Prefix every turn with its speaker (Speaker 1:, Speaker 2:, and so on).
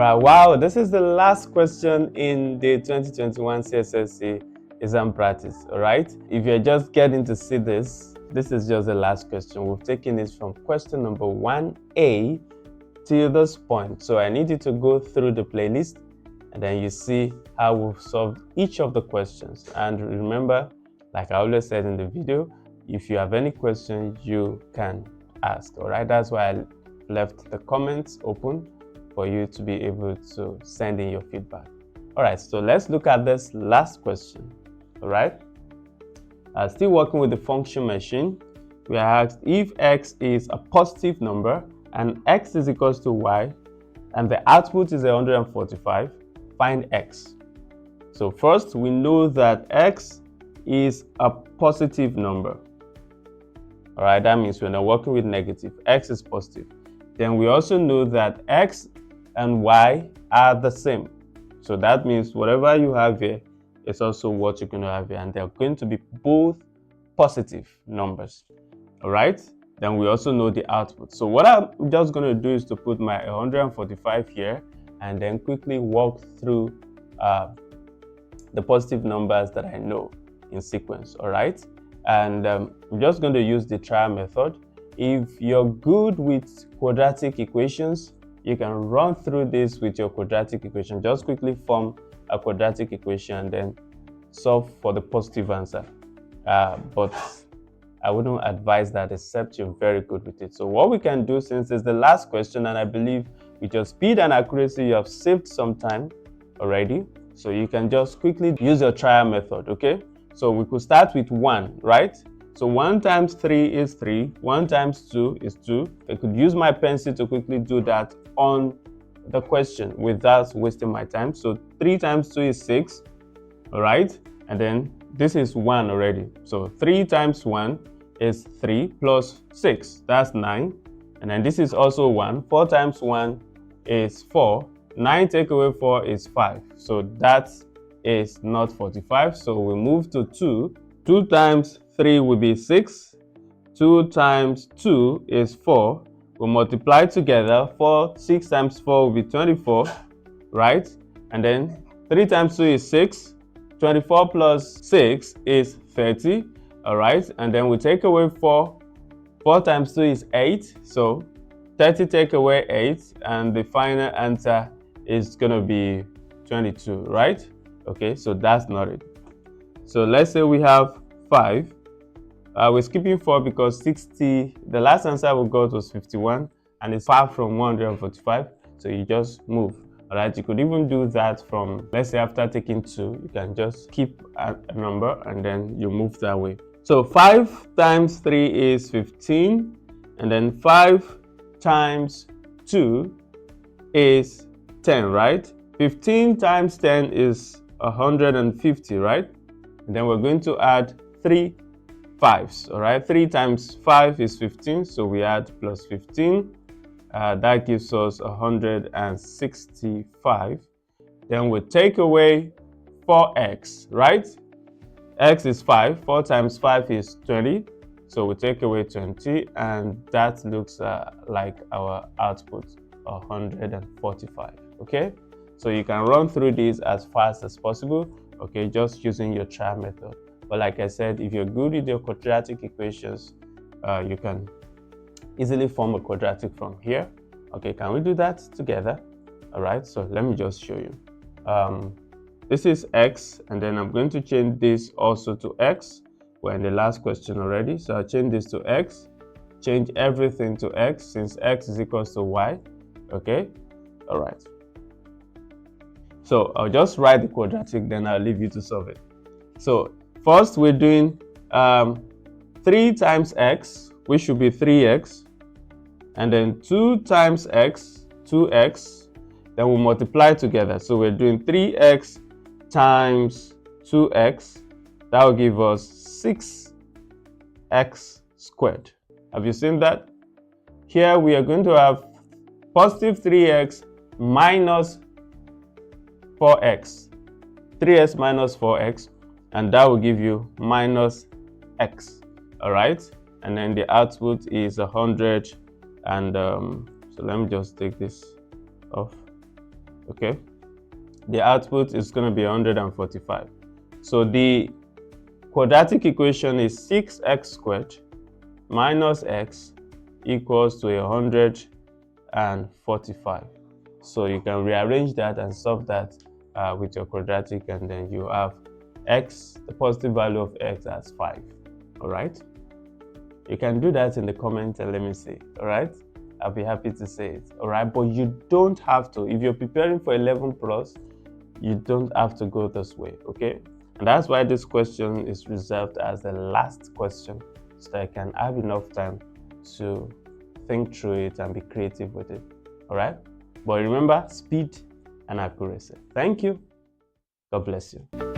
Speaker 1: Alright, wow, this is the last question in the 2021 CSSE exam practice. Alright, if you're just getting to see this is just the last question. We've taken it from question number 1A till this point. So I need you to go through the playlist and then you see how we've solved each of the questions. And remember, like I always said in the video, if you have any question, you can ask. Alright, that's why I left the comments open for you to be able to send in your feedback. Alright, so let's look at this last question. Alright, still working with the function machine. We are asked if x is a positive number and x is equals to y and the output is 145, find x. So first we know that x is a positive number. Alright, that means we're not working with negative. X is positive. Then we also know that x and y are the same. So that means whatever you have here is also what you're going to have here, and they're going to be both positive numbers. Alright, then we also know the output. So what I'm just going to do is to put my 145 here and then quickly walk through the positive numbers that I know in sequence. Alright, and I'm just going to use the trial method. If you're good with quadratic equations, you can run through this with your quadratic equation. Just quickly form a quadratic equation and then solve for the positive answer. But I wouldn't advise that except you're very good with it. So what we can do, since it's the last question, and I believe with your speed and accuracy, you have saved some time already. So you can just quickly use your trial method, okay? So we could start with 1, right? So 1 times 3 is 3, 1 times 2 is 2. I could use my pencil to quickly do that on the question without wasting my time. So 3 times 2 is 6, all right? And then this is 1 already. So 3 times 1 is 3 plus 6, that's 9. And then this is also 1. 4 times 1 is 4. 9 take away 4 is 5. So that is not 45. So we move to 2. 2 times 3 will be 6. 2 times 2 is 4. We multiply together. 6 times 4 will be 24, right? And then 3 times 2 is 6. 24 plus 6 is 30, all right? And then we take away 4. 4 times 2 is 8. So 30 take away 8, and the final answer is going to be 22, right? Okay, so that's not it. So let's say we have 5. We're skipping 4 because 60, the last answer we got was 51, and it's far from 145, so you just move. All right, you could even do that from, let's say after taking 2, you can just keep a number and then you move that way. So 5 times 3 is 15, and then 5 times 2 is 10, right? 15 times 10 is 150, right? And then we're going to add 3 5s, all right? 3 times 5 is 15, so we add plus 15. That gives us 165. Then we take away 4x, right? X is 5. 4 times 5 is 20. So we take away 20, and that looks like our output, 145, okay? So you can run through these as fast as possible, okay, just using your trial method. But like I said, if you're good with your quadratic equations, you can easily form a quadratic from here. Okay, can we do that together? All right, so let me just show you. This is x, and then I'm going to change this also to x. We're in the last question already, so I'll change this to x, change everything to x since x is equals to y. Okay, all right. So I'll just write the quadratic, then I'll leave you to solve it. So first we're doing 3 times x, which should be 3x, and then 2 times x, 2x, then we'll multiply together. So we're doing 3x times 2x, that will give us 6x squared. Have you seen that? Here we are going to have positive 3x minus 4x. 3x minus 4x, and that will give you minus x. All right, and then the output is 100, and so let me just take this off. okay? The output is going to be 145. So the quadratic equation is 6x squared minus x equals to 145. So you can rearrange that and solve that with your quadratic, and then you have x, the positive value of x, as 5. All right? You can do that in the comments and let me see. All right? I'll be happy to say it. All right? But you don't have to. If you're preparing for 11 plus, you don't have to go this way, okay? And that's why this question is reserved as the last question, so that I can have enough time to think through it and be creative with it. All right? But remember, speed and accuracy. Thank you. God bless you.